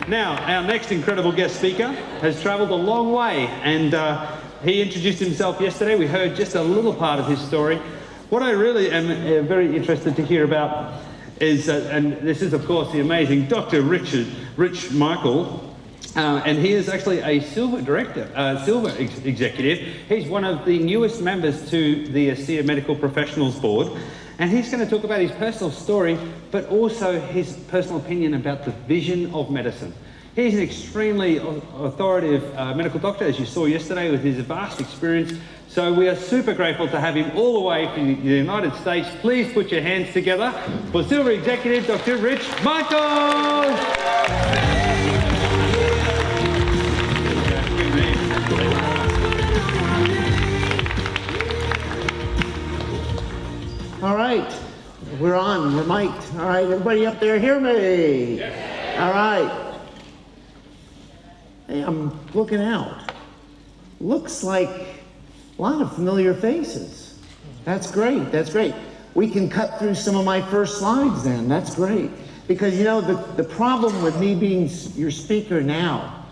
Now, our next incredible guest speaker has travelled a long way, and he introduced himself yesterday. We heard just a little part of his story. What I really am very interested to hear about is, and this is of course the amazing Dr. Rich Michael, and he is actually a silver executive. He's one of the newest members to the ASEA Medical Professionals Board, and he's going to talk about his personal story, but also his personal opinion about the vision of medicine. He's an extremely authoritative medical doctor, as you saw yesterday, with his vast experience. So we are super grateful to have him all the way from the United States. Please put your hands together for Silver Executive, Dr. Rich Michals. All right, we're on, we're mic'd. All right, everybody up there hear me? Yes. All right. Hey, I'm looking out. Looks like a lot of familiar faces. That's great, that's great. We can cut through some of my first slides then, that's great. Because you know, the problem with me being your speaker now,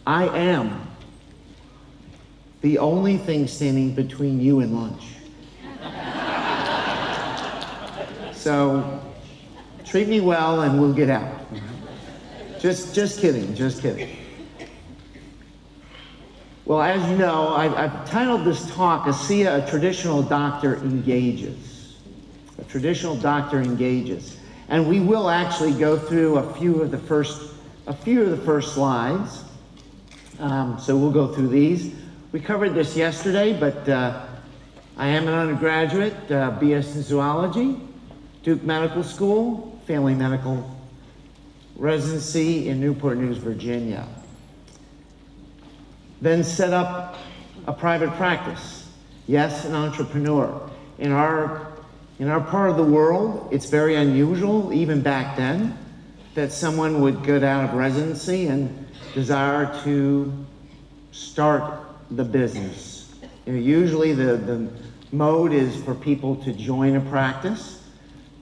I am the only thing standing between you and lunch. So, treat me well and we'll get out. Just kidding, just kidding. Well, as you know, I've titled this talk, ASEA, A Traditional Doctor Engages. A Traditional Doctor Engages. And we will actually go through a few of the first slides. So we'll go through these. We covered this yesterday, but I am an undergraduate, BS in Zoology, Duke Medical School, Family Medical Residency in Newport News, Virginia. Then set up a private practice. Yes, an entrepreneur. In our part of the world, it's very unusual, even back then, that someone would get out of residency and desire to start the business. You know, usually the mode is for people to join a practice.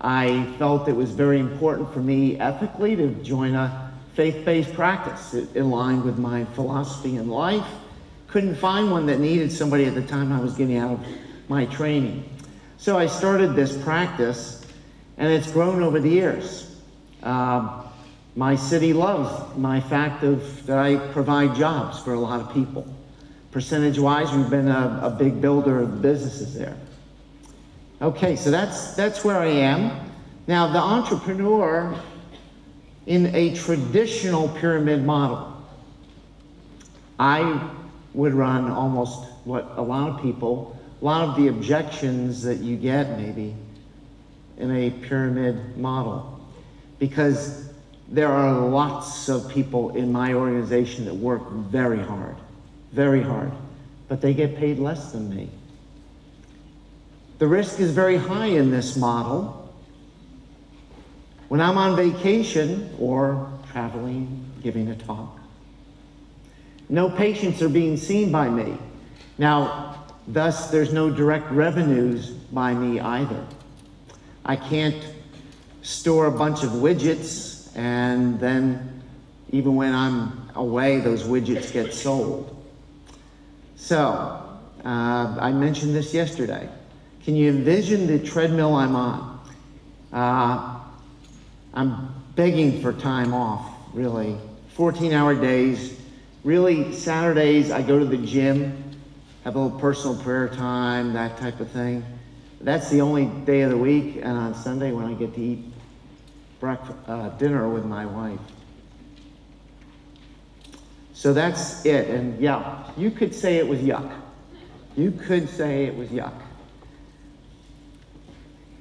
I felt it was very important for me ethically to join a faith-based practice. It aligned with my philosophy in life. Couldn't find one that needed somebody at the time I was getting out of my training. So I started this practice, and it's grown over the years. My city loves my fact that I provide jobs for a lot of people. Percentage-wise, we've been a big builder of businesses there. Okay, so that's where I am. Now, the entrepreneur in a traditional pyramid model, I would run almost what a lot of the objections that you get maybe in a pyramid model. Because there are lots of people in my organization that work very hard, but they get paid less than me. The risk is very high in this model. When I'm on vacation or traveling, giving a talk, no patients are being seen by me. Now, thus, there's no direct revenues by me either. I can't store a bunch of widgets and then, even when I'm away, those widgets get sold. So, I mentioned this yesterday. Can you envision the treadmill I'm on? I'm begging for time off, really. 14-hour days. Really, Saturdays, I go to the gym, have a little personal prayer time, that type of thing. That's the only day of the week, and on Sunday when I get to eat dinner with my wife. So that's it, and yeah, you could say it was yuck. You could say it was yuck.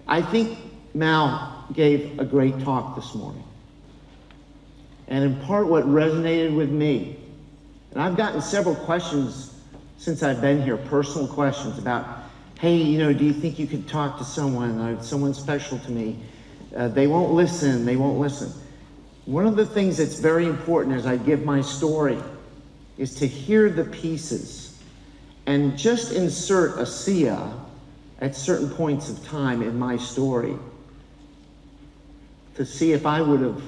I think Mal gave a great talk this morning. And in part what resonated with me, and I've gotten several questions since I've been here, personal questions about, hey, you know, do you think you could talk to someone, someone special to me? They won't listen. One of the things that's very important as I give my story is to hear the pieces and just insert ASEA at certain points of time in my story to see if I would have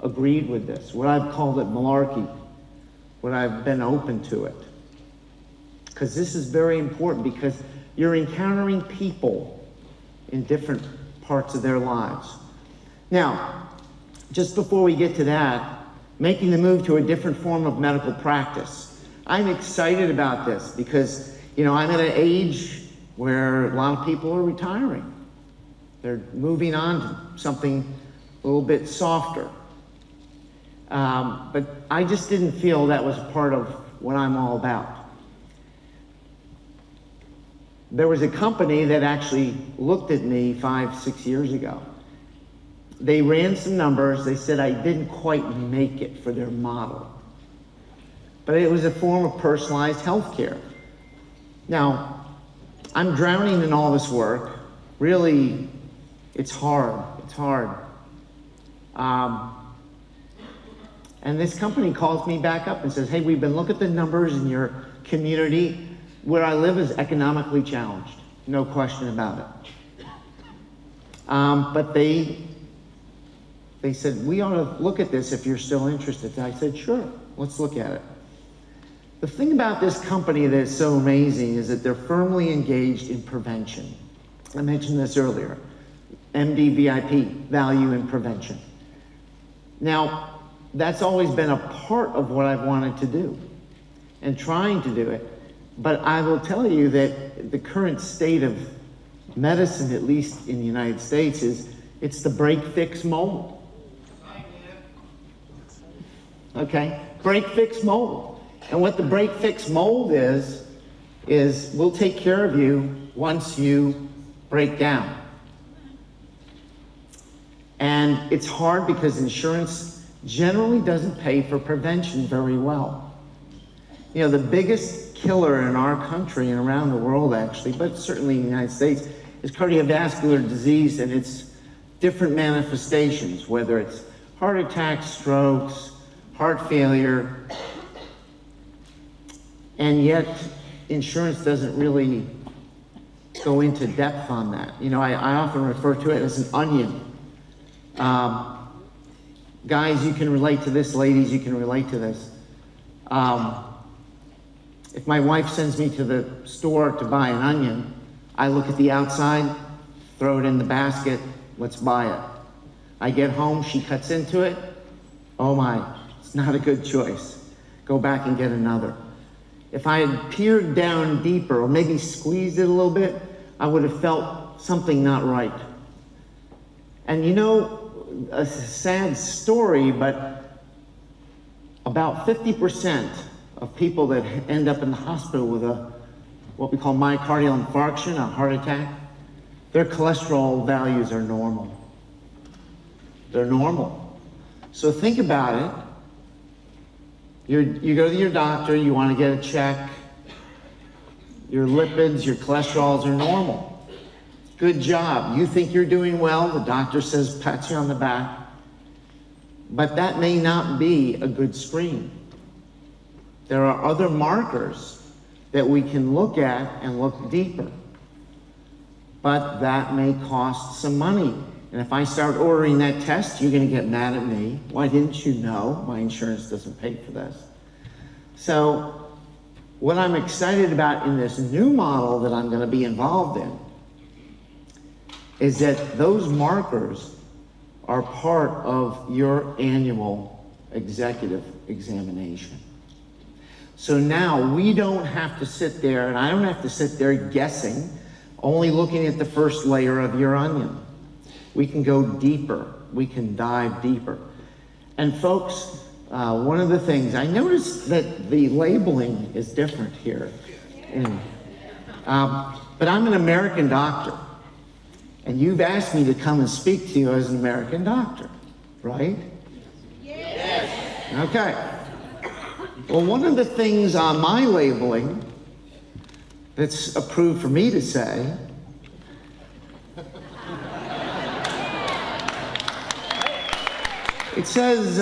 agreed with this. Would I have called it malarkey? Would I have been open to it? Because this is very important, because you're encountering people in different parts of their lives. Now, just before we get to that, making the move to a different form of medical practice. I'm excited about this because, I'm at an age where a lot of people are retiring. They're moving on to something a little bit softer. But I just didn't feel that was part of what I'm all about. There was a company that actually looked at me 5-6 years ago. They ran some numbers. They said I didn't quite make it for their model. But it was a form of personalized health care. Now, I'm drowning in all this work. Really, it's hard. It's hard. And this company calls me back up and says, hey, we've been looking at the numbers in your community. Where I live is economically challenged. No question about it. But they said, we ought to look at this if you're still interested. I said, sure, let's look at it. The thing about this company that is so amazing is that they're firmly engaged in prevention. I mentioned this earlier. MDVIP, value in prevention. Now, that's always been a part of what I've wanted to do and trying to do it. But I will tell you that the current state of medicine, at least in the United States, is it's the break, fix, mold. Okay? Break, fix, mold. And what the break, fix, mold is we'll take care of you once you break down. And it's hard because insurance generally doesn't pay for prevention very well. The biggest killer in our country and around the world actually, but certainly in the United States, is cardiovascular disease and its different manifestations, whether it's heart attacks, strokes, heart failure, and yet insurance doesn't really go into depth on that. I often refer to it as an onion. Guys, you can relate to this. Ladies, you can relate to this. If my wife sends me to the store to buy an onion, I look at the outside, throw it in the basket, let's buy it. I get home, she cuts into it. Oh my, it's not a good choice. Go back and get another. If I had peered down deeper or maybe squeezed it a little bit, I would have felt something not right. And a sad story, but about 50% of people that end up in the hospital with what we call myocardial infarction, a heart attack, their cholesterol values are normal. They're normal. So think about it. You go to your doctor, you want to get a check. Your lipids, your cholesterols are normal. Good job. You think you're doing well. The doctor says, pats you on the back. But that may not be a good screen. There are other markers that we can look at and look deeper. But that may cost some money. And if I start ordering that test, you're going to get mad at me. Why didn't you know? My insurance doesn't pay for this. So what I'm excited about in this new model that I'm going to be involved in is that those markers are part of your annual executive examination. So now we don't have to sit there, and I don't have to sit there guessing, only looking at the first layer of your onion. We can go deeper. We can dive deeper. And folks, one of the things, I noticed that the labeling is different here. But I'm an American doctor. And you've asked me to come and speak to you as an American doctor, right? Yes. Okay. Well, one of the things on my labeling that's approved for me to say it says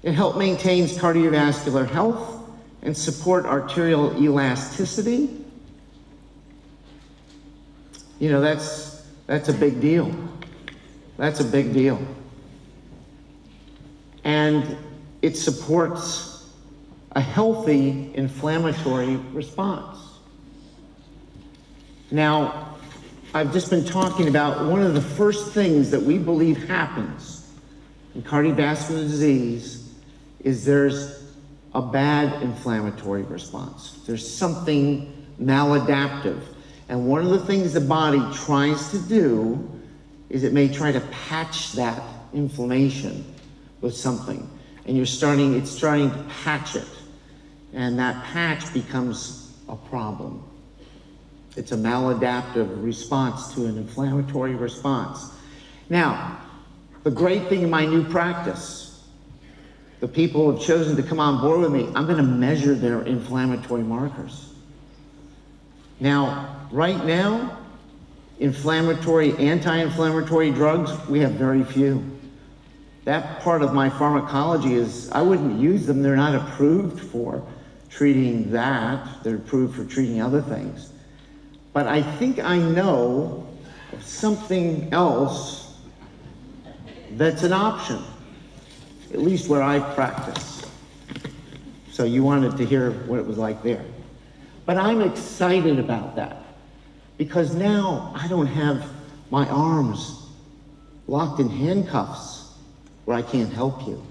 it helps maintains cardiovascular health and support arterial elasticity. That's a big deal. That's a big deal. and it supports a healthy inflammatory response. Now, I've just been talking about one of the first things that we believe happens in cardiovascular disease is there's a bad inflammatory response. There's something maladaptive. And one of the things the body tries to do is it may try to patch that inflammation with something. And it's starting to patch it. And that patch becomes a problem. It's a maladaptive response to an inflammatory response. Now, the great thing in my new practice, the people who have chosen to come on board with me, I'm going to measure their inflammatory markers. Now, right now, anti-inflammatory drugs, we have very few. That part of my pharmacology is, I wouldn't use them. They're not approved for treating that. They're approved for treating other things. But I think I know of something else that's an option, at least where I practice. So you wanted to hear what it was like there. But I'm excited about that because now I don't have my arms locked in handcuffs where I can't help you.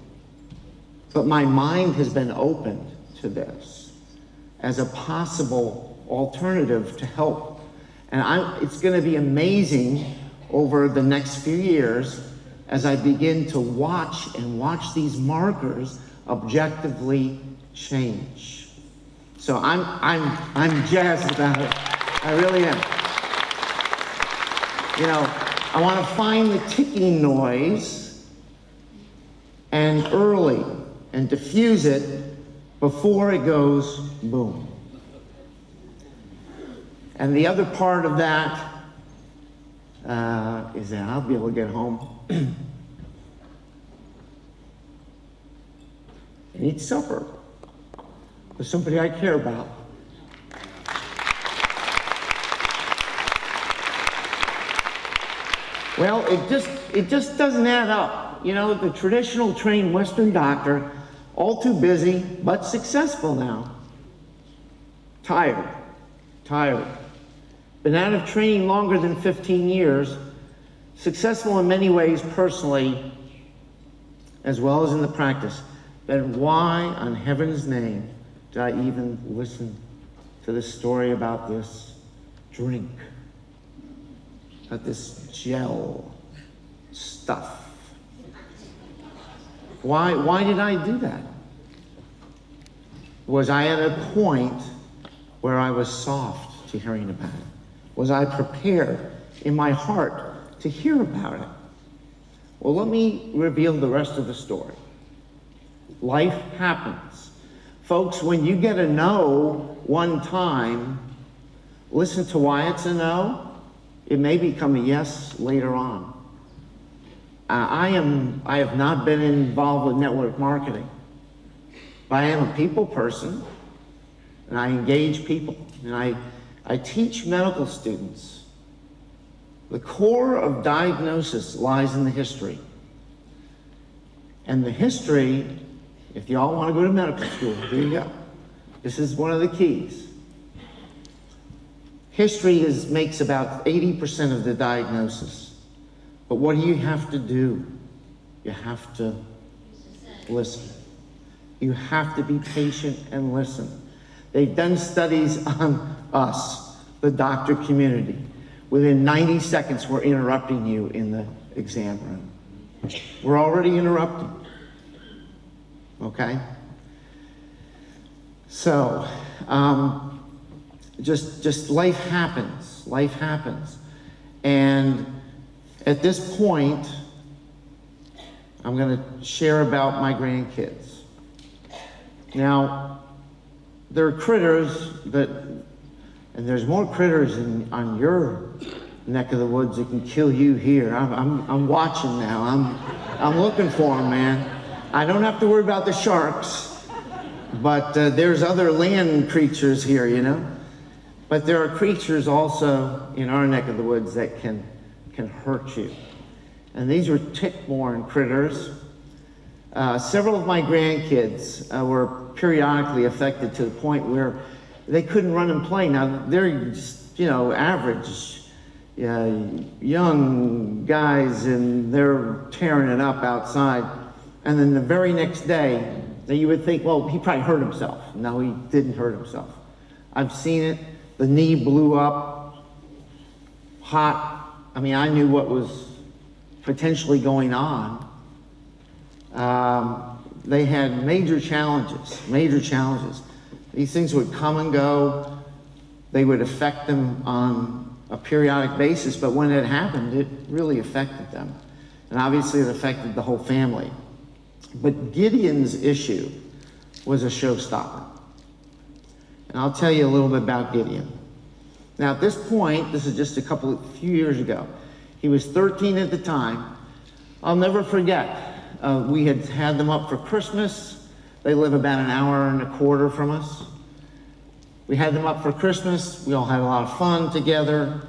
But my mind has been opened to this as a possible alternative to help. And it's going to be amazing over the next few years as I begin to watch these markers objectively change. So I'm jazzed about it. I really am. You know, I want to find the ticking noise and early and diffuse it before it goes boom. And the other part of that is that I'll be able to get home and eat supper with somebody I care about. Well, it just doesn't add up. You know, the traditional trained Western doctor, all too busy, but successful now. Tired. Been out of training longer than 15 years, successful in many ways personally, as well as in the practice. Then why, on heaven's name, did I even listen to this story about this drink, about this gel stuff? Why did I do that? Was I at a point where I was soft to hearing about it? Was I prepared in my heart to hear about it? Well, let me reveal the rest of the story. Life happens. Folks, when you get a no one time, listen to why it's a no. It may become a yes later on. I have not been involved with network marketing, but I am a people person, and I engage people, and I teach medical students. The core of diagnosis lies in the history. And the history, if y'all want to go to medical school, here you go. This is one of the keys. History makes about 80% of the diagnosis. But what do you have to do? You have to listen. You have to be patient and listen. They've done studies on us, the doctor community. Within 90 seconds, we're interrupting you in the exam room. We're already interrupting. Okay? So, just life happens. Life happens. And at this point, I'm going to share about my grandkids. Now, there are critters and there's more critters on your neck of the woods that can kill you here. I'm watching now. I'm looking for them, man. I don't have to worry about the sharks, but there's other land creatures here, you know. But there are creatures also in our neck of the woods that can hurt you. And these are tick-borne critters. Several of my grandkids were periodically affected to the point where they couldn't run and play. Now, they're just, average young guys, and they're tearing it up outside. And then the very next day, you would think, well, he probably hurt himself. No, he didn't hurt himself. I've seen it. The knee blew up, hot. I mean, I knew what was potentially going on. They had major challenges. These things would come and go. They would affect them on a periodic basis, but when it happened, it really affected them. And obviously it affected the whole family. But Gideon's issue was a showstopper. And I'll tell you a little bit about Gideon. Now at this point, this is just few years ago, he was 13 at the time. I'll never forget, we had them up for Christmas. They live about an hour and a quarter from us. We had them up for Christmas. We all had a lot of fun together.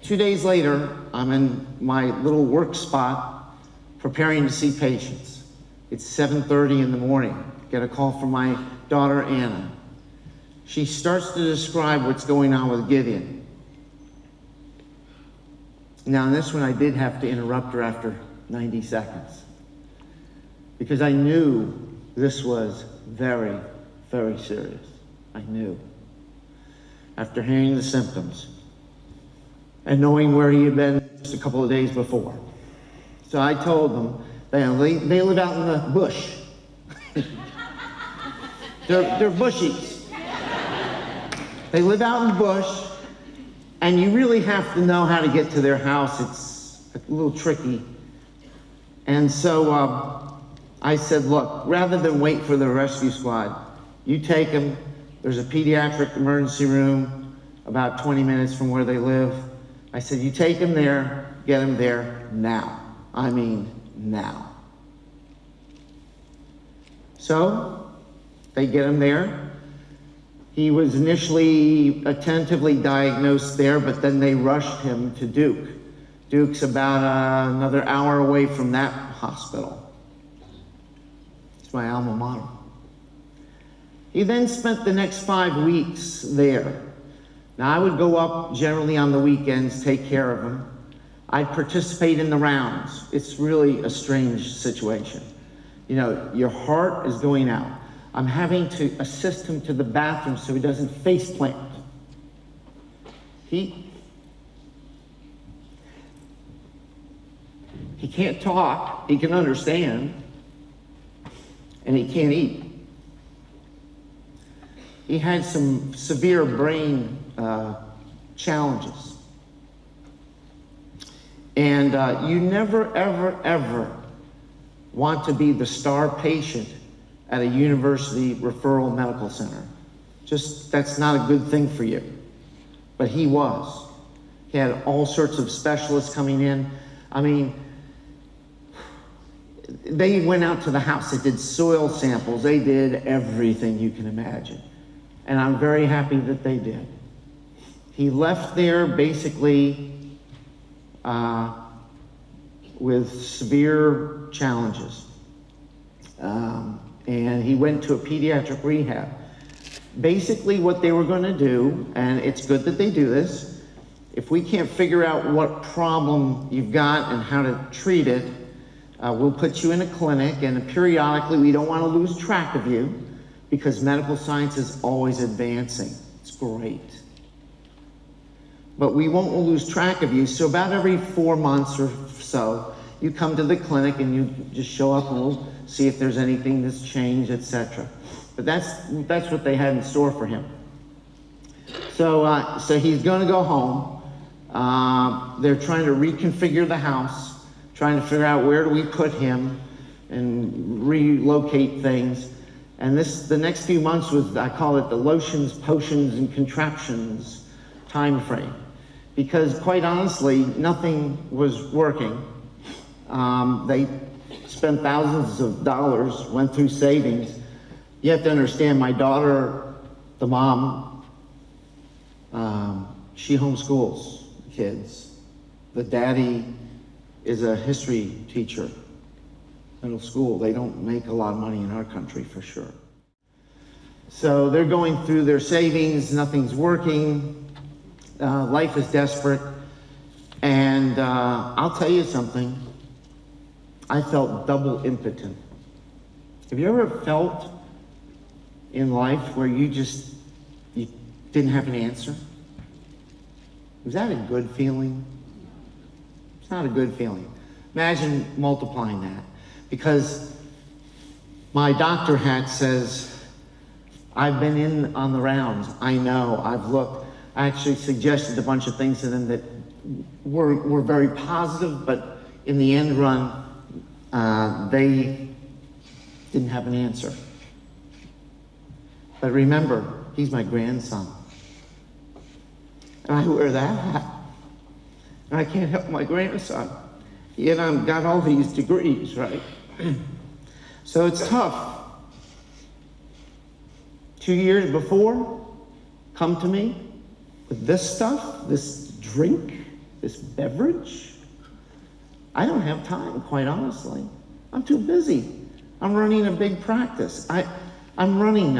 2 days later, I'm in my little work spot preparing to see patients. It's 7:30 in the morning. Get a call from my daughter, Anna. She starts to describe what's going on with Gideon. Now, in this one, I did have to interrupt her after 90 seconds because I knew this was very, very serious. I knew. After hearing the symptoms and knowing where he had been just a couple of days before. So I told them, they live out in the bush. They're bushies. They live out in the bush, and you really have to know how to get to their house. It's a little tricky. And so I said, look, rather than wait for the rescue squad, you take them. There's a pediatric emergency room about 20 minutes from where they live. I said, you take them there, get them there now. I mean, now. So they get him there. He was initially attentively diagnosed there, but then they rushed him to Duke. Duke's about another hour away from that hospital. It's my alma mater. He then spent the next 5 weeks there. Now, I would go up generally on the weekends, take care of him. I'd participate in the rounds. It's really a strange situation. Your heart is going out. I'm having to assist him to the bathroom so he doesn't face plant. He can't talk, he can understand, and he can't eat. He had some severe brain challenges. And you never, ever, ever want to be the star patient at a university referral medical center. That's not a good thing for you. But he was. He had all sorts of specialists coming in. I mean, they went out to the house, they did soil samples, they did everything you can imagine. And I'm very happy that they did. He left there basically with severe challenges. And he went to a pediatric rehab. Basically what they were going to do, and it's good that they do this, if we can't figure out what problem you've got and how to treat it, we'll put you in a clinic, and periodically we don't want to lose track of you because medical science is always advancing. It's great. But we won't lose track of you, so about every 4 months or so, you come to the clinic and you just show up and we'll see if there's anything that's changed, etc. But that's what they had in store for him. So he's going to go home. They're trying to reconfigure the house, trying to figure out where do we put him and relocate things. And the next few months was, I call it the lotions, potions, and contraptions time frame. Because quite honestly, nothing was working. They spent thousands of dollars, went through savings. You have to understand, my daughter, the mom, she homeschools kids. The daddy is a history teacher. middle school. They don't make a lot of money in our country for sure. So they're going through their savings, nothing's working, life is desperate. And I'll tell you something, I felt double impotent. Have you ever felt in life where you didn't have an answer? Was that a good feeling? It's not a good feeling. Imagine multiplying that. Because my doctor hat says, I've been in on the rounds. I know, I've looked. I actually suggested a bunch of things to them that were very positive, but in the end run, they didn't have an answer. But remember, he's my grandson. And I wear that hat. And I can't help my grandson. Yet I've got all these degrees, right? So it's tough. 2 years before, come to me with this stuff, this drink, this beverage. I don't have time, quite honestly. I'm too busy. I'm running a big practice. I'm running.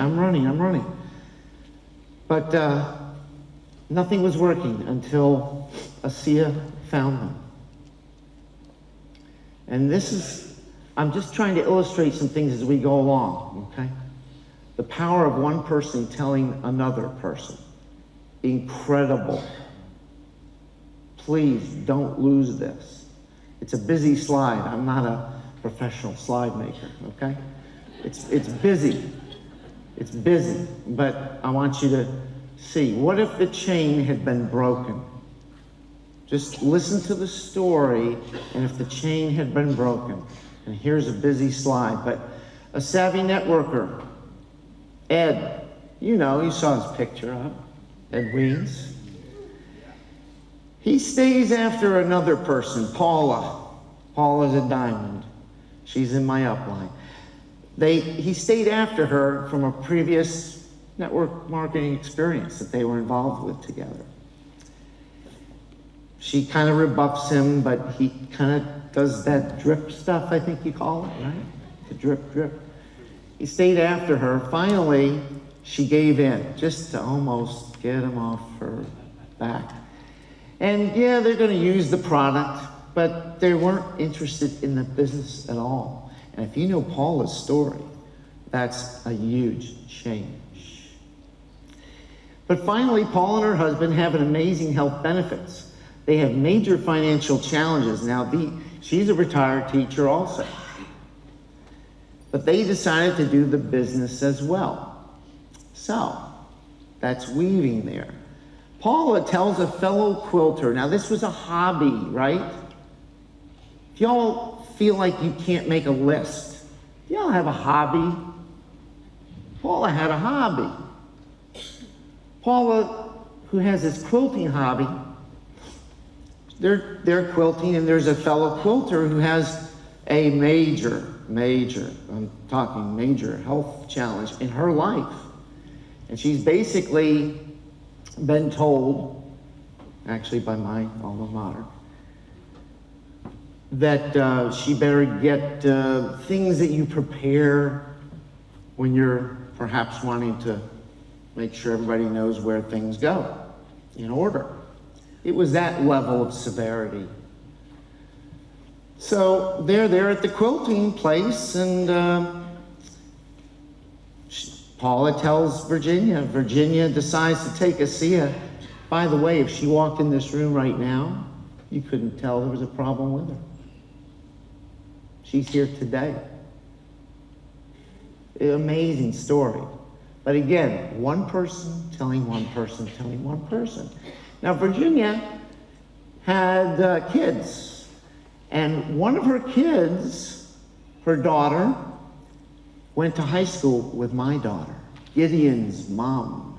But nothing was working until Asiya found them. And I'm just trying to illustrate some things as we go along, okay? The power of one person telling another person. Incredible. Please don't lose this. It's a busy slide. I'm not a professional slide maker, okay? It's busy. It's busy, but I want you to see. What if the chain had been broken? Just listen to the story, and if the chain had been broken. And here's a busy slide, but a savvy networker, Ed, you saw his picture, huh? Ed Weens. He stays after another person, Paula. Paula's a diamond. She's in my upline. He stayed after her from a previous network marketing experience that they were involved with together. She kind of rebuffs him, but he kind of does that drip stuff, I think you call it, right? The drip. He stayed after her. Finally, she gave in, just to almost get him off her back. And yeah, they're going to use the product, but they weren't interested in the business at all. And if you know Paula's story, that's a huge change. But finally, Paula and her husband have an amazing health benefits. They have major financial challenges. Now, she's a retired teacher also. But they decided to do the business as well. So, that's weaving there. Paula tells a fellow quilter, now this was a hobby, right? If y'all feel like you can't make a list, y'all have a hobby? Paula had a hobby. Paula, who has this quilting hobby, they're quilting, and there's a fellow quilter who has a major, I'm talking major health challenge in her life. And she's basically been told, actually by my alma mater, that she better get things that you prepare when you're perhaps wanting to make sure everybody knows where things go in order. It was that level of severity. So they're there at the quilting place, and Paula tells Virginia. Virginia decides to take Asiya. By the way, if she walked in this room right now, you couldn't tell there was a problem with her. She's here today. Amazing story. But again, one person telling one person telling one person. Now, Virginia had kids, and one of her kids, her daughter, went to high school with my daughter, Gideon's mom.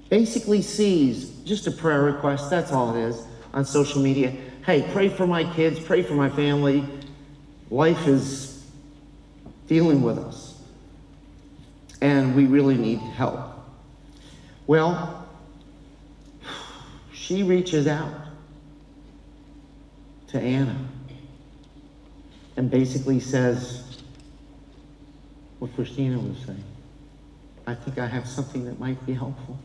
Basically sees just a prayer request, that's all it is, on social media. Hey, pray for my kids, pray for my family. Life is dealing with us, and we really need help. Well, she reaches out to Anna and basically says what Christina was saying. I think I have something that might be helpful.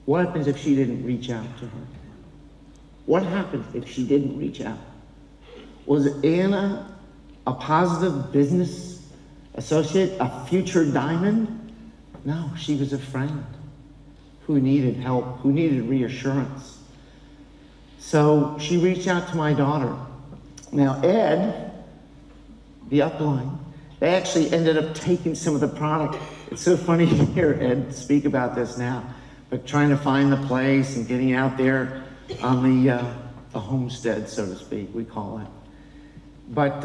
What happens if she didn't reach out to her? What happened if she didn't reach out? Was Anna a positive business associate, a future diamond? No, she was a friend who needed help, who needed reassurance. So she reached out to my daughter. Now Ed, the upline, they actually ended up taking some of the product. It's so funny to hear Ed speak about this now, but trying to find the place and getting out there on the homestead, so to speak, we call it. But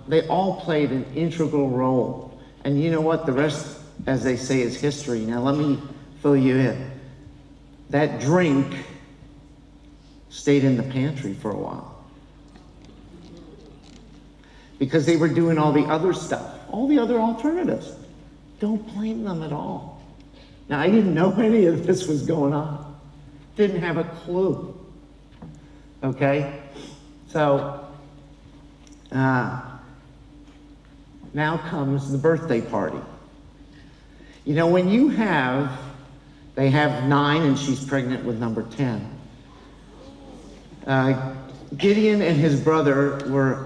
they all played an integral role. And you know what? The rest, as they say, is history. Now let me fill you in. That drink stayed in the pantry for a while, because they were doing all the other stuff, all the other alternatives. Don't blame them at all. Now, I didn't know any of this was going on. Didn't have a clue. Okay? So, now comes the birthday party. You know, when you have, they have 9 and she's pregnant with number 10. Gideon and his brother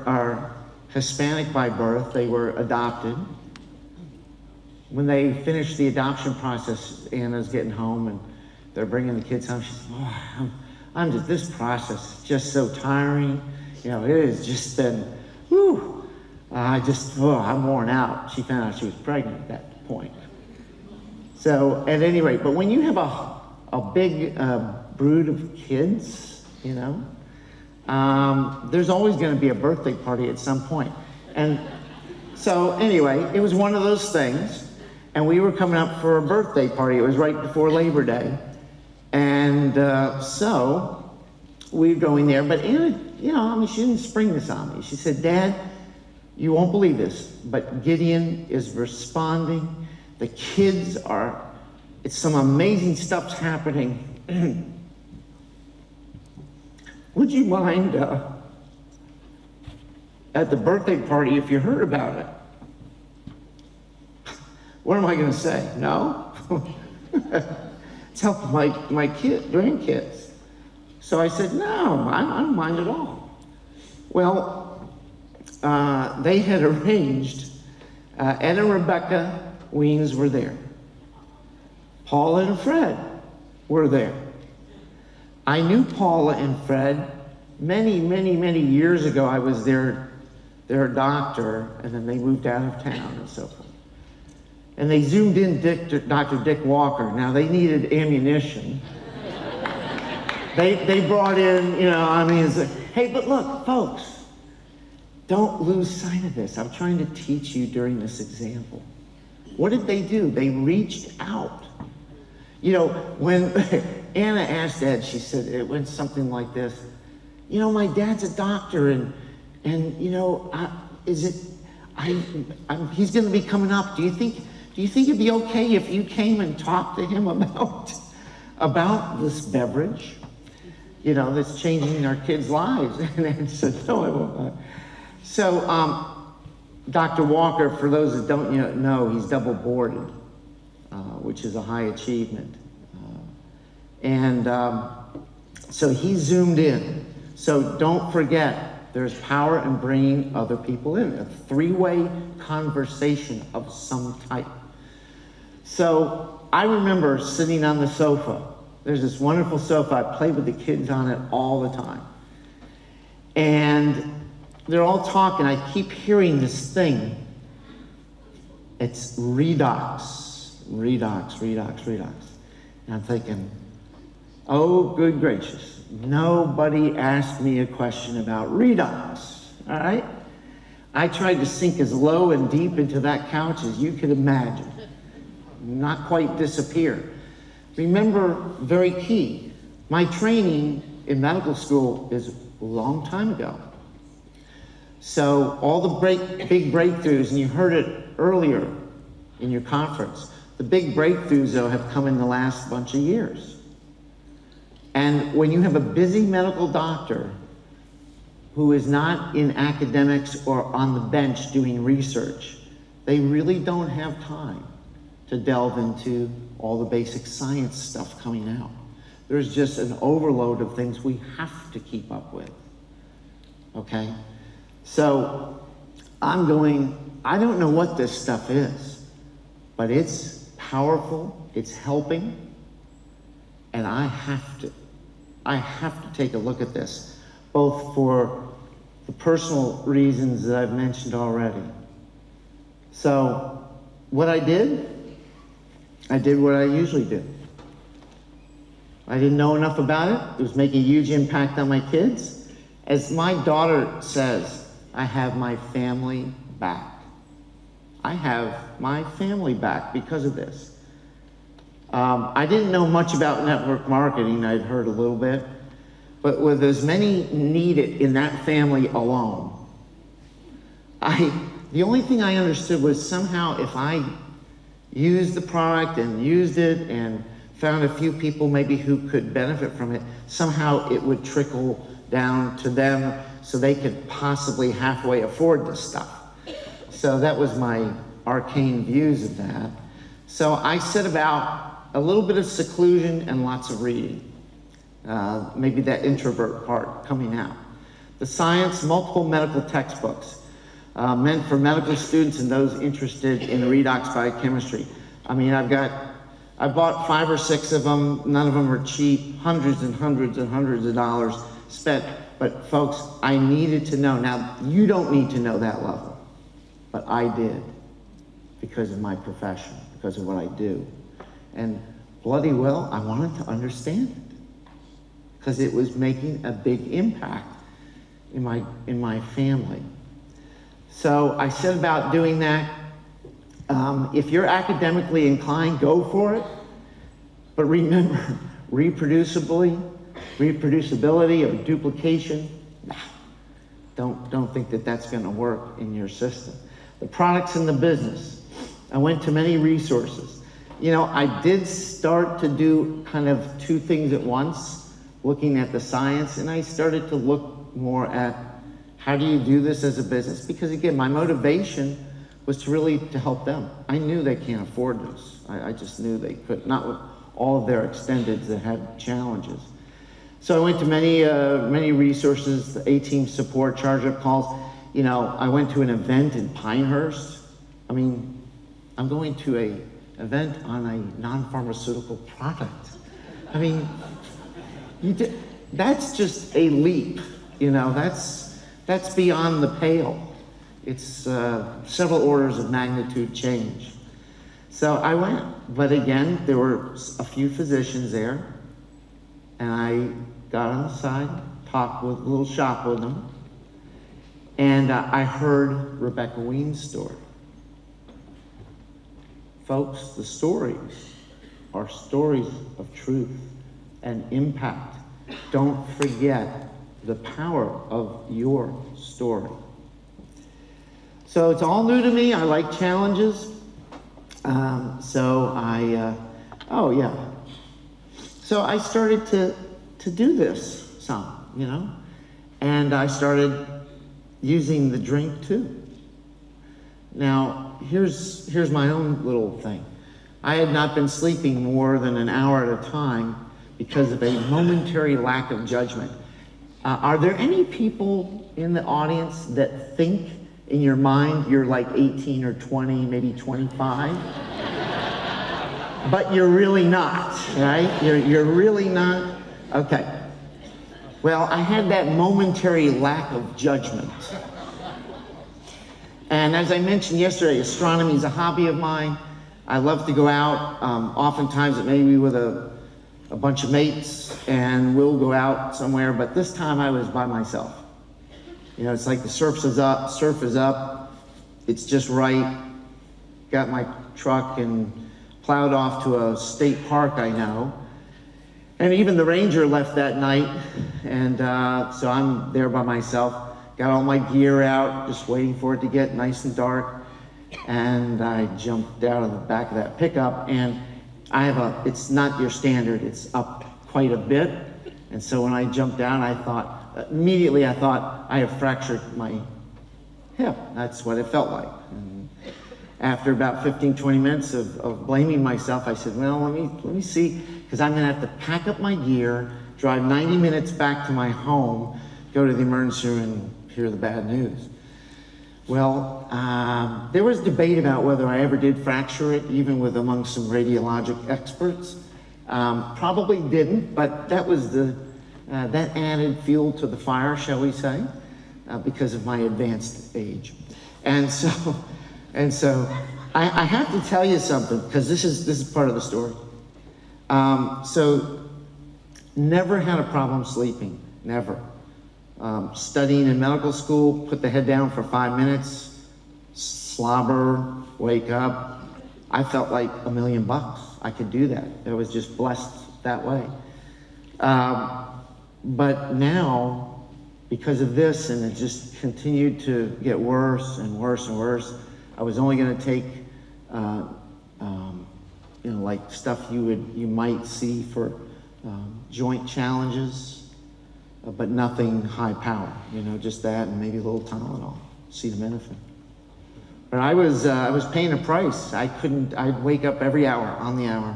are Hispanic by birth. They were adopted. When they finished the adoption process, Anna's getting home and they're bringing the kids home. She says, "Oh, I'm just, this process is just so tiring. You know, it has just been, whew. I'm worn out." She found out she was pregnant at that point. So at any rate, but when you have a big brood of kids, you know, there's always going to be a birthday party at some point. And so anyway, it was one of those things. And we were coming up for a birthday party. It was right before Labor Day. And so we were going there. But Anna, you know, I mean, she didn't spring this on me. She said, "Dad, you won't believe this, but Gideon is responding. The kids are, it's some amazing stuff's happening. Would you mind at the birthday party if you heard about it?" What am I going to say? No? It's helping my grandkids. So I said, no, I don't mind at all. Well, they had arranged, Ed and Rebecca Weens were there. Paula and Fred were there. I knew Paula and Fred many, many, many years ago. I was their doctor, and then they moved out of town and so forth. And they zoomed in Dr. Dick Walker. Now, they needed ammunition. They brought in, you know, I mean, it's like, hey, but look, folks, don't lose sight of this. I'm trying to teach you during this example. What did they do? They reached out. You know, when Anna asked Ed, she said, it went something like this. You know, my dad's a doctor, and you know, he's going to be coming up. Do you think it'd be okay if you came and talked to him about this beverage, you know, that's changing our kids' lives? And Ed said, no, I won't. So, Dr. Walker, for those that don't know, he's double boarded, which is a high achievement. So he zoomed in. So don't forget, there's power in bringing other people in, a 3-way conversation of some type. So I remember sitting on the sofa. There's this wonderful sofa. I play with the kids on it all the time. And they're all talking. I keep hearing this thing. It's redox, redox, redox, redox. And I'm thinking, oh, good gracious. Nobody asked me a question about redox, all right? I tried to sink as low and deep into that couch as you could imagine. Not quite disappear. Remember, very key, my training in medical school is a long time ago. So all the big breakthroughs, and you heard it earlier in your conference, the big breakthroughs, though, have come in the last bunch of years. And when you have a busy medical doctor who is not in academics or on the bench doing research, they really don't have time to delve into all the basic science stuff coming out. There's just an overload of things we have to keep up with, okay? So I don't know what this stuff is, but it's powerful, it's helping, and I have to take a look at this, both for the personal reasons that I've mentioned already. So what I did what I usually do. I didn't know enough about it. It was making a huge impact on my kids. As my daughter says, I have my family back. I have my family back because of this. I didn't know much about network marketing. I'd heard a little bit. But with as many needed in that family alone, the only thing I understood was somehow if I used the product and used it and found a few people maybe who could benefit from it, somehow it would trickle down to them so they could possibly halfway afford this stuff. So that was my arcane views of that. So I set about a little bit of seclusion and lots of reading. Maybe that introvert part coming out. The science, multiple medical textbooks meant for medical students and those interested in redox biochemistry. I mean, I bought 5 or 6 of them. None of them are cheap. Hundreds and hundreds and hundreds of dollars spent. But folks, I needed to know. Now, you don't need to know that level, but I did because of my profession, because of what I do. And bloody well, I wanted to understand it because it was making a big impact in my family. So I set about doing that. If you're academically inclined, go for it. But remember, reproducibility or duplication, don't think that that's going to work in your system. The products in the business. I went to many resources. You know, I did start to do kind of 2 things at once, looking at the science, and I started to look more at how do you do this as a business? Because again, my motivation was to help them. I knew they can't afford this. I just knew they could, not with all of their extendeds that had challenges. So I went to many resources, the A-team support, charge-up calls. You know, I went to an event in Pinehurst. I mean, I'm going to an event on a non-pharmaceutical product. I mean, that's just a leap, you know, that's beyond the pale. It's several orders of magnitude change. So I went, but again, there were a few physicians there, and I got on the side, talked with a little shop with them, and I heard Rebecca Ween's story. Folks, the stories are stories of truth and impact. Don't forget the power of your story. So it's all new to me. I like challenges. So I started to do this some, you know, and I started using the drink too. Now, here's my own little thing. I had not been sleeping more than an hour at a time because of a momentary lack of judgment. Are there any people in the audience that think in your mind you're like 18 or 20, maybe 25? But you're really not, right? You're really not? Okay. Well, I had that momentary lack of judgment. And as I mentioned yesterday, astronomy is a hobby of mine. I love to go out. Oftentimes it may be with a bunch of mates, and we'll go out somewhere, but this time I was by myself. You know, it's like the surf is up, it's just right. Got my truck and plowed off to a state park I know. And even the ranger left that night, and so I'm there by myself. Got all my gear out, just waiting for it to get nice and dark. And I jumped out of the back of that pickup, and it's not your standard, it's up quite a bit. And so when I jumped down, immediately I thought I have fractured my hip. That's what it felt like. And after about 15, 20 minutes of blaming myself, I said, well, let me see, because I'm gonna have to pack up my gear, drive 90 minutes back to my home, go to the emergency room and hear the bad news. Well, there was debate about whether I ever did fracture it, even with among some radiologic experts. Probably didn't, but that was that added fuel to the fire, shall we say, because of my advanced age. And so I have to tell you something, because this is part of the story. So never had a problem sleeping, never. Studying in medical school, put the head down for 5 minutes, slobber, wake up. I felt like $1 million. I could do that. I was just blessed that way. But now, because of this, and it just continued to get worse and worse and worse, I was only going to take, like stuff you might see for joint challenges. But nothing high power, just that and maybe a little Tylenol, acetaminophen. But I was paying a price. I'd wake up every hour, on the hour,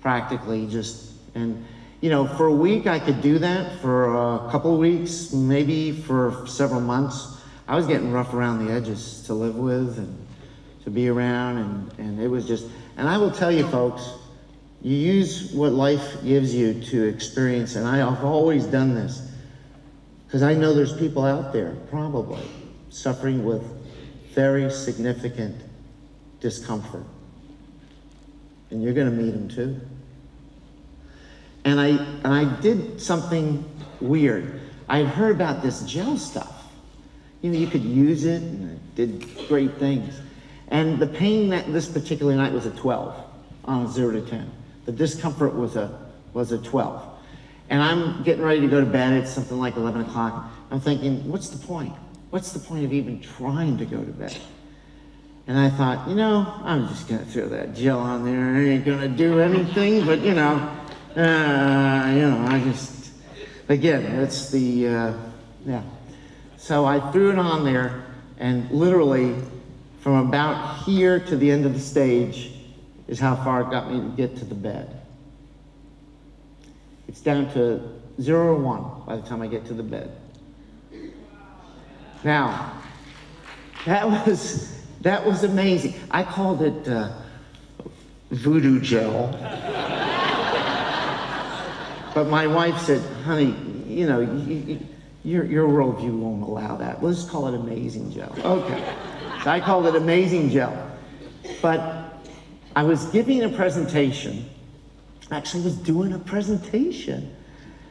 practically for a week I could do that. For a couple of weeks, maybe for several months, I was getting rough around the edges to live with and to be around, and it was just, and I will tell you folks, you use what life gives you to experience, and I've always done this, because I know there's people out there probably suffering with very significant discomfort. And you're going to meet them too. And I did something weird. I heard about this gel stuff. You could use it, and it did great things. And the pain this particular night was a 12 on a 0 to 10. The discomfort was a 12. And I'm getting ready to go to bed. It's something like 11 o'clock. I'm thinking, what's the point? What's the point of even trying to go to bed? And I thought, I'm just going to throw that gel on there. I ain't going to do anything, but, I just, again, it's the, yeah. So I threw it on there, and literally from about here to the end of the stage is how far it got me to get to the bed. It's down to 0 or 1 by the time I get to the bed. Now, that was amazing. I called it voodoo gel. But my wife said, honey, your worldview won't allow that. Let's call it amazing gel. Okay. So I called it amazing gel. But I was giving a presentation. Actually was doing a presentation,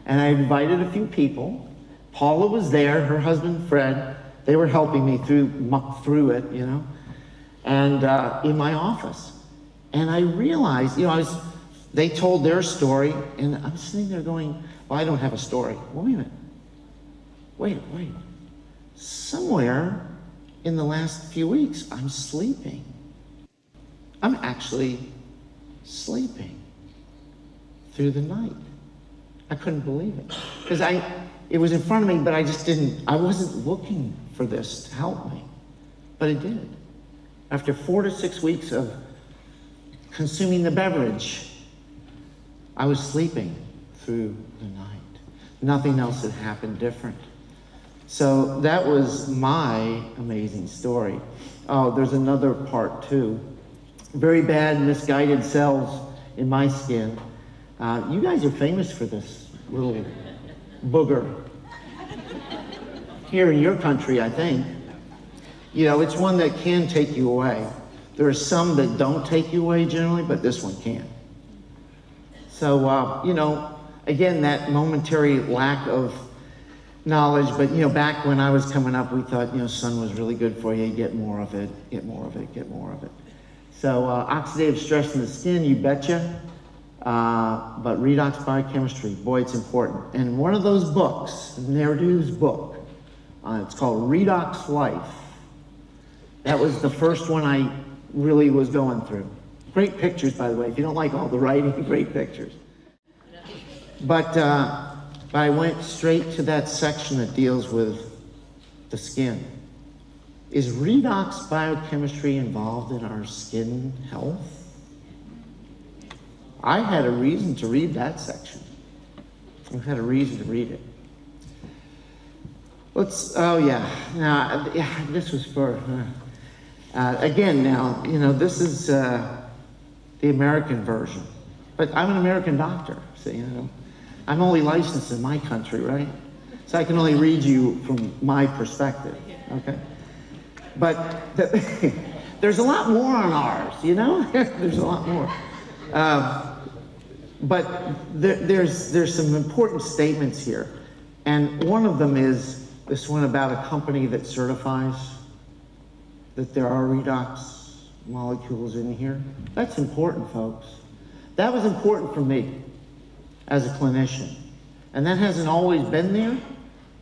and I invited a few people. Paula was there, her husband Fred. They were helping me muck through it, and in my office. And I realized, they told their story, and I'm sitting there going, well, I don't have a story. Well, wait a minute. Wait. Somewhere in the last few weeks, I'm sleeping. I'm actually sleeping through the night. I couldn't believe it. Because it was in front of me, but I wasn't looking for this to help me. But it did. After 4 to 6 weeks of consuming the beverage, I was sleeping through the night. Nothing else had happened different. So that was my amazing story. Oh, there's another part too. Very bad misguided cells in my skin. You guys are famous for this little booger. Here in your country, I think. It's one that can take you away. There are some that don't take you away generally, but this one can. So, again, that momentary lack of knowledge, but, back when I was coming up, we thought, sun was really good for you. Get more of it, get more of it, get more of it. So, oxidative stress in the skin, you betcha. But redox biochemistry, boy, it's important. And one of those books, Nerdu's book, it's called Redox Life. That was the first one I really was going through. Great pictures, by the way. If you don't like all the writing, great pictures. But but I went straight to that section that deals with the skin. Is redox biochemistry involved in our skin health? I had a reason to read that section. I had a reason to read it. This was for, again now, this is the American version. But I'm an American doctor, so, I'm only licensed in my country, right? So I can only read you from my perspective, okay? But there's a lot more on ours, There's a lot more. But there's some important statements here. And one of them is this one about a company that certifies that there are redox molecules in here. That's important, folks. That was important for me as a clinician. And that hasn't always been there,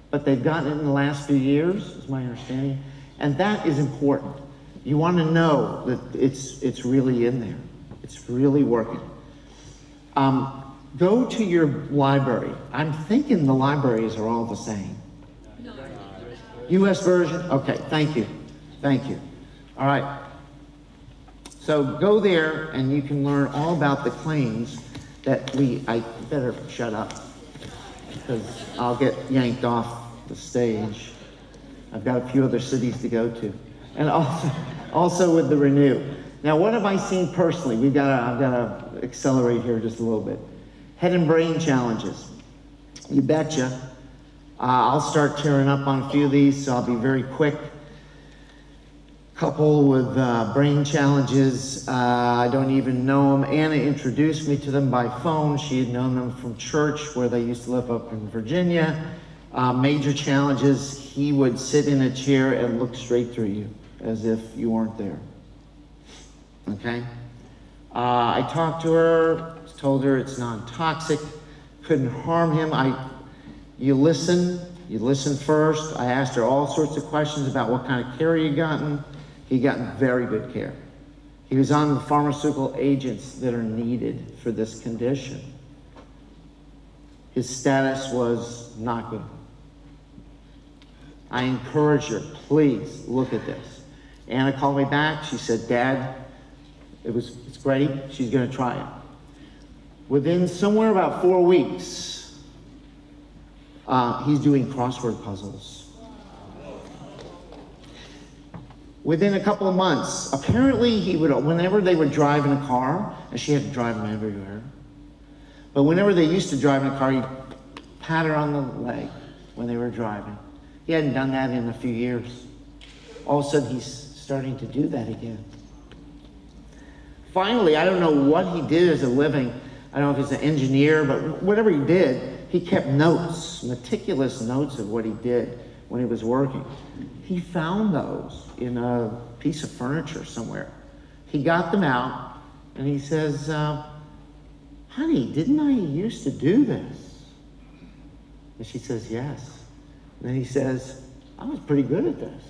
but they've gotten it in the last few years, is my understanding. And that is important. You want to know that it's really in there. It's really working. Go to your library. I'm thinking the libraries are all the same. No. US version? Okay, thank you. Thank you. All right. So go there and you can learn all about the claims that I better shut up because I'll get yanked off the stage. I've got a few other cities to go to. And also with the Renew. Now, what have I seen personally? I've got to accelerate here just a little bit. Head and brain challenges. You betcha. I'll start tearing up on a few of these, so I'll be very quick. Couple with brain challenges. I don't even know them. Anna introduced me to them by phone. She had known them from church where they used to live up in Virginia. Major challenges. He would sit in a chair and look straight through you as if you weren't there. Okay? I talked to her, told her it's non-toxic, couldn't harm him. You listen first. I asked her all sorts of questions about what kind of care he had gotten. He got very good care. He was on the pharmaceutical agents that are needed for this condition. His status was not good. I encourage her, please look at this. Anna called me back. She said, Dad, it's great. She's going to try it. Within somewhere about 4 weeks, he's doing crossword puzzles. Within a couple of months, apparently he would, whenever they would drive in a car, and she had to drive him everywhere, but whenever they used to drive in a car, he'd pat her on the leg when they were driving. He hadn't done that in a few years. All of a sudden, he's starting to do that again. Finally, I don't know what he did as a living. I don't know if he's an engineer, but whatever he did, he kept notes, meticulous notes of what he did when he was working. He found those in a piece of furniture somewhere. He got them out, and he says, honey, didn't I used to do this? And she says, yes. And then he says, I was pretty good at this.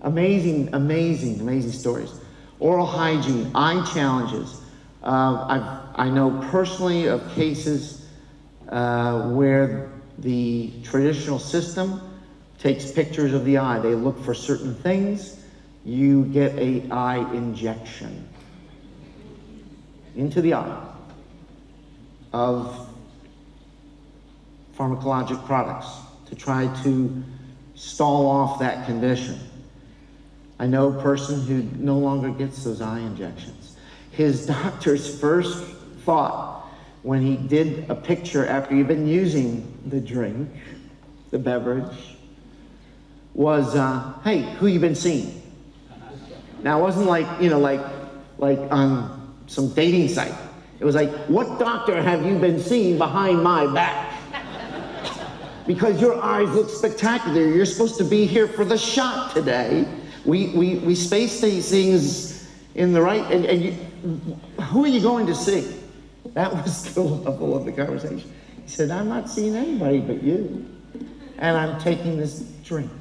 Amazing, amazing, amazing stories. Oral hygiene, eye challenges. I know personally of cases where the traditional system takes pictures of the eye. They look for certain things. You get an eye injection into the eye of pharmacologic products to try to stall off that condition. I know a person who no longer gets those eye injections. His doctor's first thought when he did a picture after he'd been using the drink, the beverage, was, hey, who you been seeing? Now, it wasn't like on some dating site. It was like, what doctor have you been seeing behind my back? Because your eyes look spectacular. You're supposed to be here for the shot today. We space these things in the right, who are you going to see? That was the level of the conversation. He said, I'm not seeing anybody but you, and I'm taking this drink.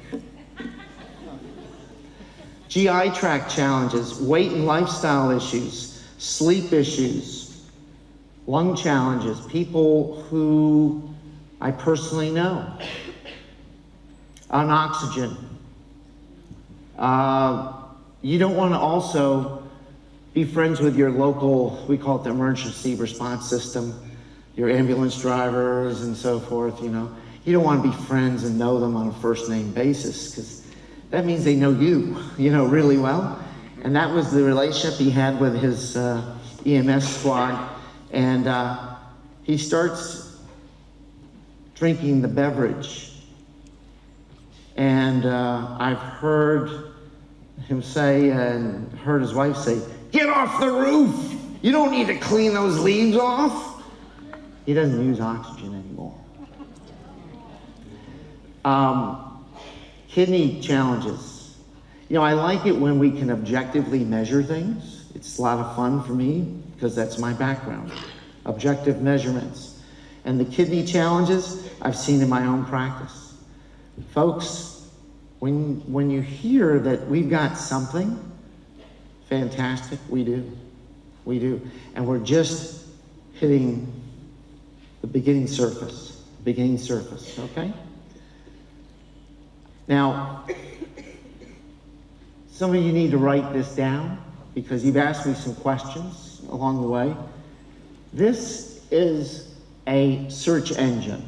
GI tract challenges, weight and lifestyle issues, sleep issues, lung challenges, people who I personally know. On oxygen. You don't want to also be friends with your local, we call it the emergency response system, your ambulance drivers and so forth, you know. You don't want to be friends and know them on a first name basis, because that means they know you, you know, really well. And that was the relationship he had with his EMS squad. And he starts drinking the beverage. And I've heard him say, and heard his wife say, "Get off the roof! You don't need to clean those leaves off." He doesn't use oxygen anymore. Kidney challenges. You know, I like it when we can objectively measure things. It's a lot of fun for me because that's my background. Objective measurements. And the kidney challenges I've seen in my own practice. Folks, when you hear that we've got something fantastic, we do. And we're just hitting the beginning surface, okay? Now, some of you need to write this down because you've asked me some questions along the way. This is a search engine.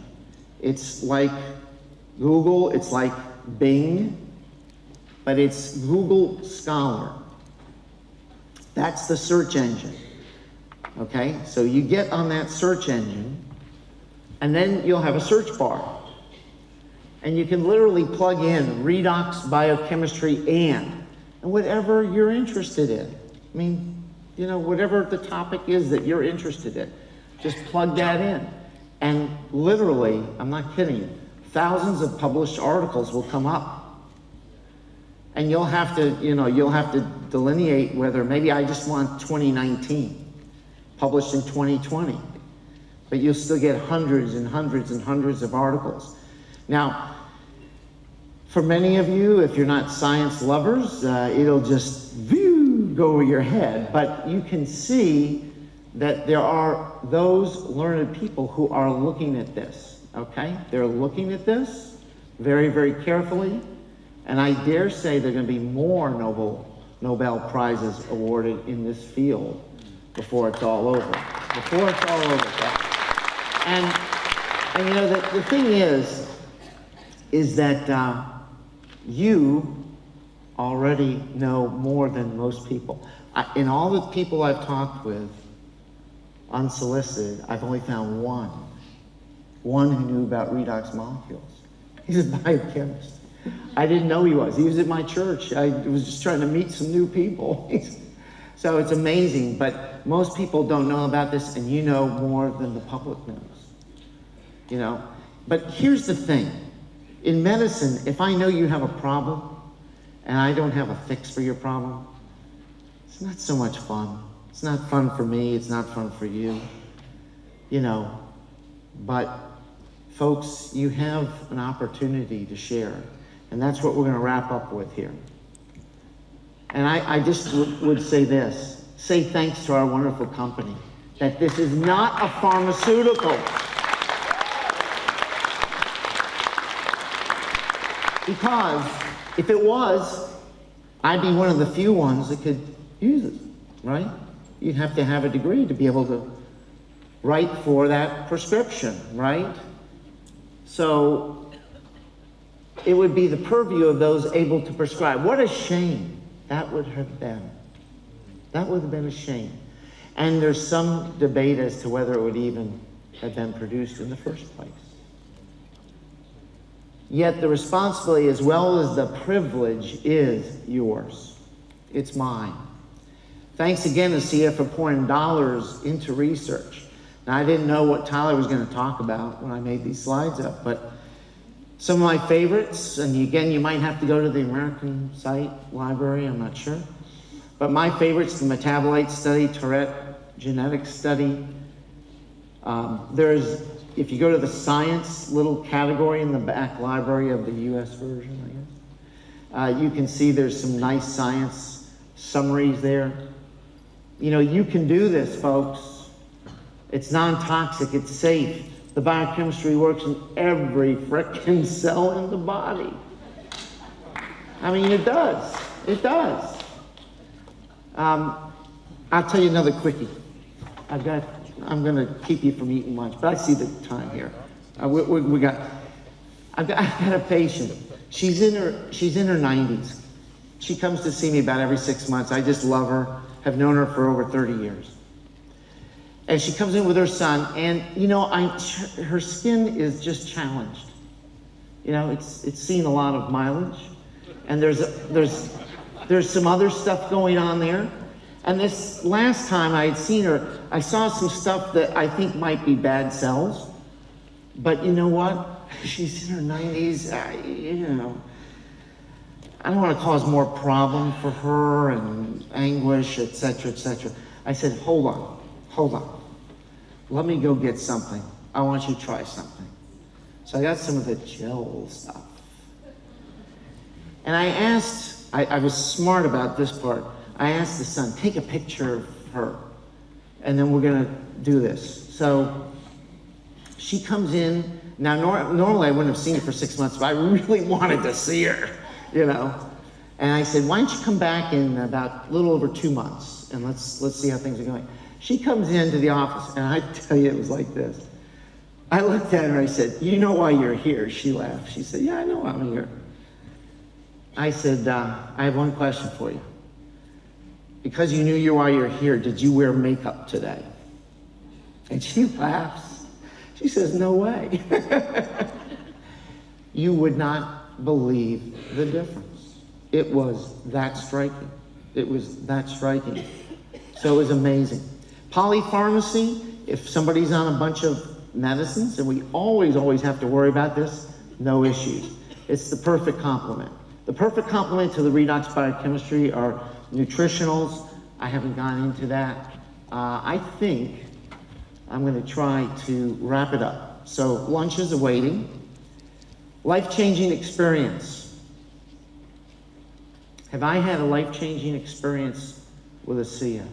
It's like Google, it's like Bing, but it's Google Scholar. That's the search engine, okay? So you get on that search engine, and then you'll have a search bar. And you can literally plug in redox biochemistry and whatever you're interested in. I mean, you know, whatever the topic is that you're interested in, just plug that in. And literally, I'm not kidding you, thousands of published articles will come up. And you'll have to, you know, you'll have to delineate whether maybe I just want 2019, published in 2020. But you'll still get hundreds and hundreds and hundreds of articles. Now, for many of you, if you're not science lovers, it'll just go over your head. But you can see that there are those learned people who are looking at this, okay? They're looking at this very, very carefully. And I dare say there are going to be more Nobel Prizes awarded in this field before it's all over. Before it's all over, guys. And you know, the thing is that you already know more than most people. In all the people I've talked with, unsolicited, I've only found one who knew about redox molecules. He's a biochemist. I didn't know he was. He was at my church. I was just trying to meet some new people. So it's amazing, but most people don't know about this, and you know more than the public knows. You know, but here's the thing. In medicine, if I know you have a problem and I don't have a fix for your problem, it's not so much fun. It's not fun for me, it's not fun for you, you know, but folks, you have an opportunity to share, and that's what we're going to wrap up with here. And I just would say this, say thanks to our wonderful company, that this is not a pharmaceutical. Because if it was, I'd be one of the few ones that could use it, right? You'd have to have a degree to be able to write for that prescription, right? So it would be the purview of those able to prescribe. What a shame that would have been. That would have been a shame. And there's some debate as to whether it would even have been produced in the first place. Yet the responsibility as well as the privilege is yours. It's mine. Thanks again to CF for pouring dollars into research. Now, I didn't know what Tyler was going to talk about when I made these slides up, but some of my favorites, and again, you might have to go to the American site library, I'm not sure. But my favorites, the metabolite study, Tourette genetics study. If you go to the science little category in the back library of the US version, I guess, you can see there's some nice science summaries there. You know, you can do this, folks. It's non-toxic, it's safe, The biochemistry works in every frickin' cell in the body. I mean, it does. It does. I'll tell you another quickie. I'm gonna keep you from eating lunch, but I see the time here. I've got a patient. She's in her 90s. She comes to see me about every 6 months. I just love her. Have known her for over 30 years. And she comes in with her son, and you know, her skin is just challenged. You know, it's seen a lot of mileage, and there's some other stuff going on there. And this last time I had seen her, I saw some stuff that I think might be bad cells. But you know what? She's in her 90s. I don't want to cause more problem for her and anguish, etc., etc. I said, hold on. Let me go get something. I want you to try something. So I got some of the gel stuff. And I asked, I was smart about this part. I asked the son, take a picture of her, and then we're gonna do this. So she comes in. Now, normally I wouldn't have seen her for 6 months, but I really wanted to see her, you know. And I said, why don't you come back in about a little over 2 months, and let's see how things are going. She comes into the office, and I tell you, it was like this. I looked at her, I said, you know why you're here? She laughed. She said, yeah, I know I'm here. I said, I have one question for you. Because you knew why you're here, did you wear makeup today? And she laughs. She says, no way. You would not believe the difference. It was that striking. It was that striking. So it was amazing. Polypharmacy, if somebody's on a bunch of medicines, and we always have to worry about this, no issues. It's the perfect complement. The perfect complement to the redox biochemistry are nutritionals. I haven't gone into that. I think I'm going to try to wrap it up. So lunch is awaiting. Life-changing experience. Have I had a life-changing experience with ASEA?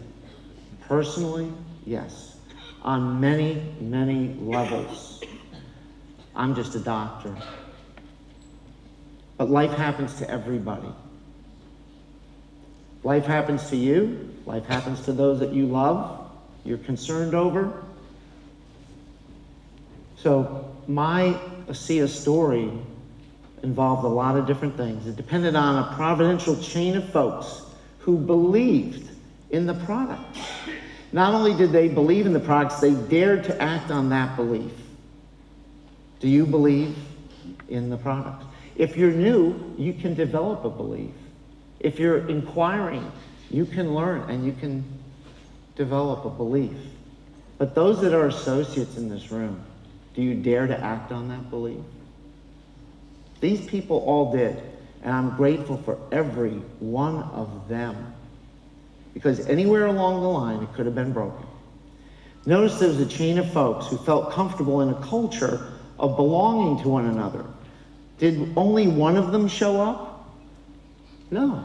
Personally, yes. On many, many levels. I'm just a doctor. But life happens to everybody. Life happens to you. Life happens to those that you love, you're concerned over. So my ASEA story involved a lot of different things. It depended on a providential chain of folks who believed in the product. Not only did they believe in the products, they dared to act on that belief. Do you believe in the product? If you're new, you can develop a belief. If you're inquiring, you can learn and you can develop a belief. But those that are associates in this room, do you dare to act on that belief? These people all did, and I'm grateful for every one of them. Because anywhere along the line, it could have been broken. Notice there was a chain of folks who felt comfortable in a culture of belonging to one another. Did only one of them show up? No.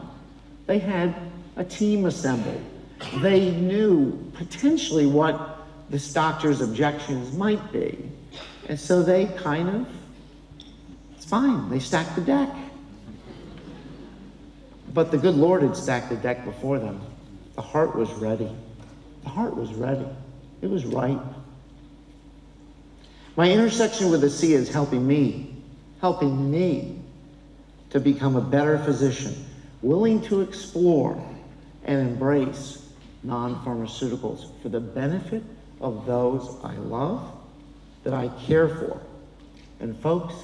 They had a team assembled. They knew potentially what this doctor's objections might be. And so they kind of, it's fine, they stacked the deck. But the good Lord had stacked the deck before them. The heart was ready. The heart was ready. It was right. My intersection with ASEA is helping me to become a better physician, willing to explore and embrace non-pharmaceuticals for the benefit of those I love, that I care for. And folks,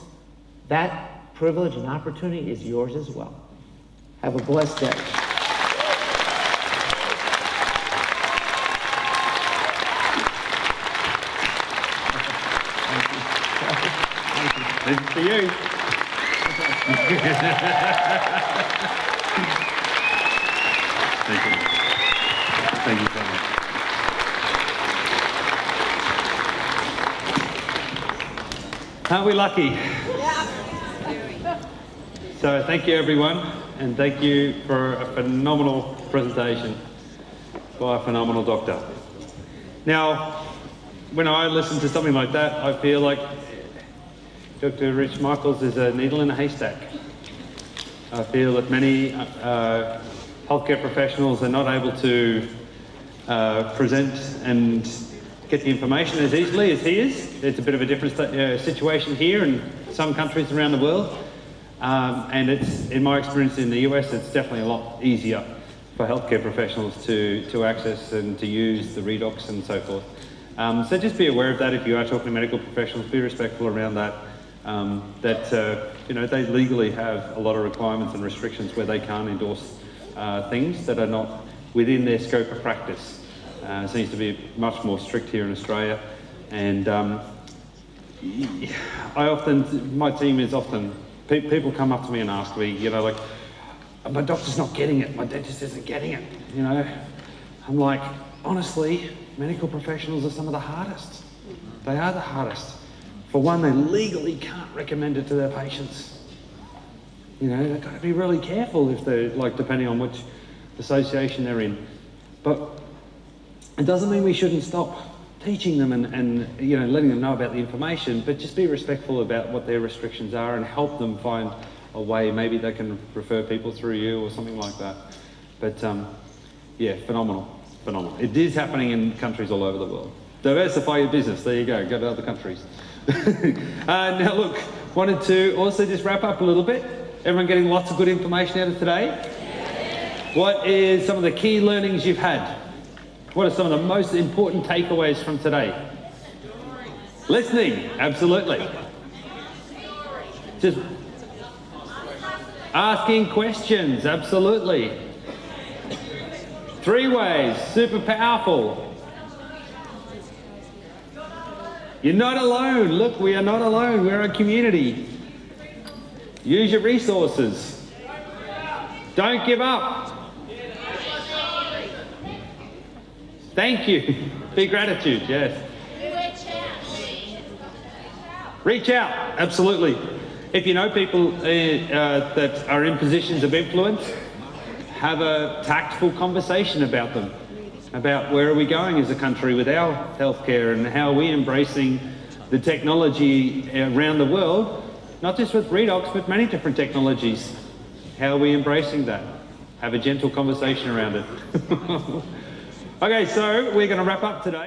that privilege and opportunity is yours as well. Have a blessed day. This is for you. Thank you. Thank you so much. Aren't we lucky? Yeah. So thank you everyone, and thank you for a phenomenal presentation by a phenomenal doctor. Now, when I listen to something like that, I feel like Dr. Rich Michals is a needle in a haystack. I feel that many healthcare professionals are not able to present and get the information as easily as he is. It's a bit of a different situation here in some countries around the world. And it's, in my experience in the US, it's definitely a lot easier for healthcare professionals to access and to use the redox and so forth. So just be aware of that if you are talking to medical professionals. Be respectful around that. You know, they legally have a lot of requirements and restrictions where they can't endorse things that are not within their scope of practice. It seems to be much more strict here in Australia, and my team is often, people come up to me and ask me, you know, like, my doctor's not getting it, my dentist isn't getting it, you know. I'm like, honestly, medical professionals are some of the hardest. They are the hardest. For one, they legally can't recommend it to their patients. You know, they've got to be really careful if they're, like, depending on which association they're in. But it doesn't mean we shouldn't stop teaching them and you know, letting them know about the information, but just be respectful about what their restrictions are and help them find a way. Maybe they can refer people through you or something like that. But yeah, phenomenal. It is happening in countries all over the world. Diversify your business. There you go to other countries. Now look, wanted to also just wrap up a little bit. Everyone getting lots of good information out of today? What is some of the key learnings you've had? What are some of the most important takeaways from today? Listening, absolutely. Just asking questions, absolutely. 3 ways, super powerful. You're not alone. Look, we are not alone. We're a community. Use your resources. Don't give up. Thank you. Big gratitude, yes. Reach out, absolutely. If you know people that are in positions of influence, have a tactful conversation about them, about where are we going as a country with our healthcare and how are we embracing the technology around the world, not just with redox, but many different technologies. How are we embracing that? Have a gentle conversation around it. Okay, so we're going to wrap up today.